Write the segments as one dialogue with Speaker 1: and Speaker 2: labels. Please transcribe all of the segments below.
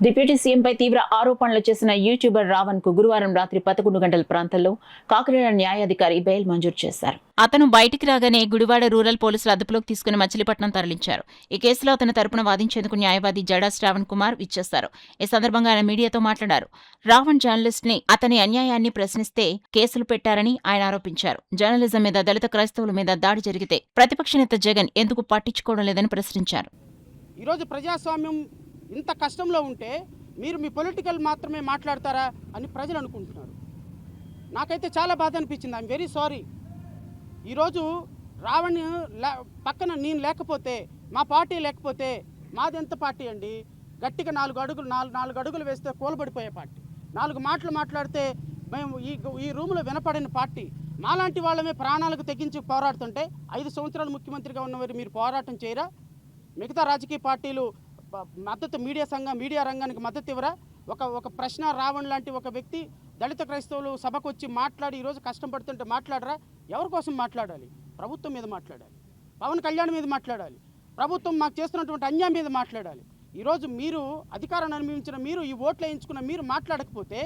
Speaker 1: Deputy సీఎంపై తీవ్ర ఆరోపణలు చేసిన యూట్యూబర్ రావణ్ కు గురువారం రాత్రి 11 గంటల ప్రాంతంలో కాకినాడ న్యాయాధికారి బెయిల్ మంజూరు చేశారు. అతను బయటికి రాగానే గుడివాడ రూరల్ పోలీసులు అదుపులోకి తీసుకుని మచిలీపట్నం తరలించారు. ఈ కేసులో అతని తరపున వాదించేందుకు న్యాయవాది జడా శ్రావణ్ కుమార్ విచ్చేశారు. ఈ సందర్భంగా ఆయన మీడియాతో మాట్లాడారు. రావణ్ జర్నలిస్ట్ ని అతని అన్యాయాన్ని ప్రశ్నిస్తే కేసులు పెట్టారని ఆయన ఆరోపించారు. జర్నలిజం మీద, దళిత క్రైస్తవుల మీద దాడి జరిగితే ప్రతిపక్ష నేత జగన్ ఎందుకు పట్టించుకోవడం లేదని ప్రశ్నించారు.
Speaker 2: ఈరోజు ప్రజాస్వామ్యం ఇంత కష్టంలో ఉంటే మీరు మీ పొలిటికల్ మాత్రమే మాట్లాడతారా అని ప్రజలు అనుకుంటున్నారు. నాకైతే చాలా బాధ అనిపించింది. I'm very sorry. ఈరోజు రావణ్ పక్కన నేను లేకపోతే, మా పార్టీ లేకపోతే, మాది ఎంత పార్టీ అండి? గట్టిగా నాలుగు అడుగులు వేస్తే కూలబడిపోయే పార్టీ. 4 మాటలు మాట్లాడితే మేము ఈ రూమ్లో వినపడిన పార్టీ. మాలాంటి వాళ్ళమే ప్రాణాలకు తెగించి పోరాడుతుంటే 5 సంవత్సరాలు ముఖ్యమంత్రిగా ఉన్నవారు మీరు పోరాటం చేయరా? మిగతా రాజకీయ పార్టీలు మద్దతు మీడియా రంగానికి మద్దతు ఇవ్వరా? ఒక ప్రశ్న రావణ్ లాంటి ఒక వ్యక్తి దళిత క్రైస్తవులు సభకు వచ్చి మాట్లాడి ఈరోజు కష్టం పడుతుంటే మాట్లాడరా? ఎవరి కోసం మాట్లాడాలి? ప్రభుత్వం మీద మాట్లాడాలి, పవన్ కళ్యాణ్ మీద మాట్లాడాలి, ప్రభుత్వం మాకు చేస్తున్నటువంటి అన్యాయం మీద మాట్లాడాలి. ఈరోజు మీరు అధికారాన్ని అనుభవించిన మీరు, ఈ ఓట్లు వేయించుకున్న మీరు మాట్లాడకపోతే,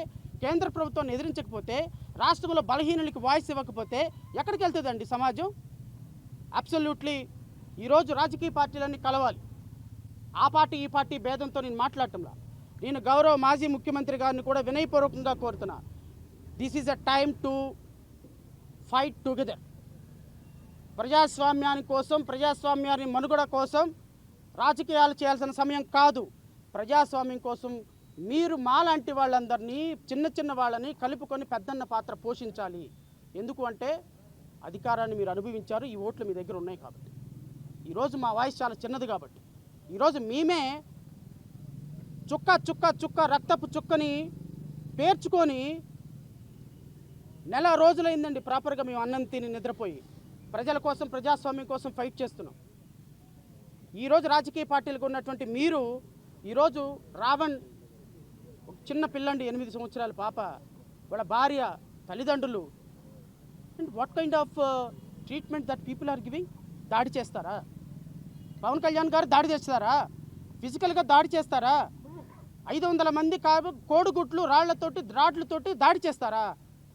Speaker 2: కేంద్ర ప్రభుత్వాన్ని ఎదిరించకపోతే, రాష్ట్రంలో బలహీనులకి వాయిస్ ఇవ్వకపోతే ఎక్కడికి వెళ్తుందండి సమాజం? అబ్సల్యూట్లీ ఈరోజు రాజకీయ పార్టీలన్నీ కలవాలి. ఆ పార్టీ ఈ పార్టీ భేదంతో నేను మాట్లాడటంలా. నేను గౌరవ మాజీ ముఖ్యమంత్రి గారిని కూడా వినయపూర్వకంగా కోరుతున్నా. This is a time to fight together. ప్రజాస్వామ్యాని కోసం, ప్రజాస్వామ్యాన్ని మనుగడ కోసం రాజకీయాలు చేయాల్సిన సమయం కాదు. ప్రజాస్వామ్యం కోసం మీరు మాలాంటి వాళ్ళందరినీ, చిన్న వాళ్ళని కలుపుకొని పెద్దన్న పాత్ర పోషించాలి. ఎందుకు అంటే అధికారాన్ని మీరు అనుభవించారు, ఈ ఓట్లు మీ దగ్గర ఉన్నాయి కాబట్టి. ఈరోజు మా వాయిస్ చాలా చిన్నది కాబట్టి ఈరోజు మేమే చుక్క రక్తపు చుక్కని పేర్చుకొని నెల రోజులైందండి ప్రాపర్గా మేము అన్నం తిని నిద్రపోయి ప్రజల కోసం, ప్రజాస్వామ్యం కోసం ఫైట్ చేస్తున్నాం. ఈరోజు రాజకీయ పార్టీలకు ఉన్నటువంటి మీరు ఈరోజు రావణ్ చిన్న పిల్లండి, 8 సంవత్సరాల పాప, వాళ్ళ భార్య, తల్లిదండ్రులు, and what kind of treatment that people are giving? దాడి చేస్తారా? పవన్ కళ్యాణ్ గారు దాడి చేస్తారా? ఫిజికల్గా దాడి చేస్తారా? 500 మంది కోడిగుడ్లు రాడ్లతోటి దాడి చేస్తారా?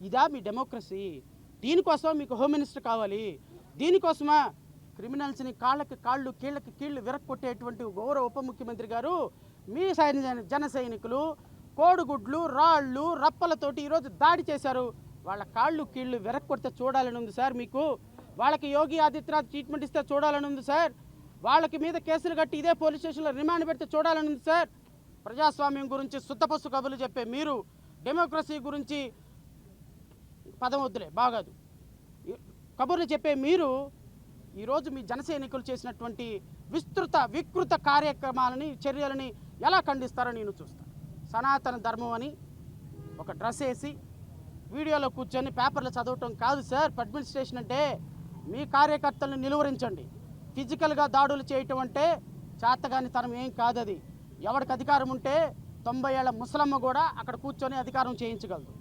Speaker 2: ఇదా మీ డెమోక్రసీ? దీనికోసం మీకు హోమ్ మినిస్టర్ కావాలి? దీనికోసమా క్రిమినల్స్ని కాళ్ళకి కాళ్ళు, కీళ్ళకి కీళ్ళు విరక్కొట్టేటువంటి గౌరవ ఉప ముఖ్యమంత్రి గారు మీ జన సైనికులు కోడిగుడ్లు, రాళ్ళు, రప్పలతోటి ఈరోజు దాడి చేశారు. వాళ్ళ కాళ్ళు కీళ్ళు విరక్కొడితే చూడాలని ఉంది సార్ మీకు. వాళ్ళకి యోగి ఆదిత్యనాథ్ ట్రీట్మెంట్ ఇస్తే చూడాలని ఉంది సార్. వాళ్ళకి మీద కేసులు కట్టి ఇదే పోలీస్ స్టేషన్లో రిమాండ్ పెడితే చూడాలని ఉంది సార్. ప్రజాస్వామ్యం గురించి సుత్తపస్సు కబుర్లు చెప్పే మీరు, డెమోక్రసీ గురించి పదం వద్దులే బాగాదు కబుర్లు చెప్పే మీరు ఈరోజు మీ జనసైనికులు చేసినటువంటి వికృత కార్యక్రమాలని, చర్యలని ఎలా ఖండిస్తారో నేను చూస్తాను. సనాతన ధర్మం అని ఒక డ్రెస్ వేసి వీడియోలో కూర్చొని పేపర్లు చదవటం కాదు సార్ అడ్మినిస్ట్రేషన్ అంటే. మీ కార్యకర్తలను నిలువరించండి. ఫిజికల్గా దాడులు చేయటం అంటే చేతగాని తనం ఏం కాదు. అది ఎవరికి అధికారం ఉంటే 90 ఏళ్ల ముసలమ్మ కూడా అక్కడ కూర్చొని అధికారం చేయించగలదు.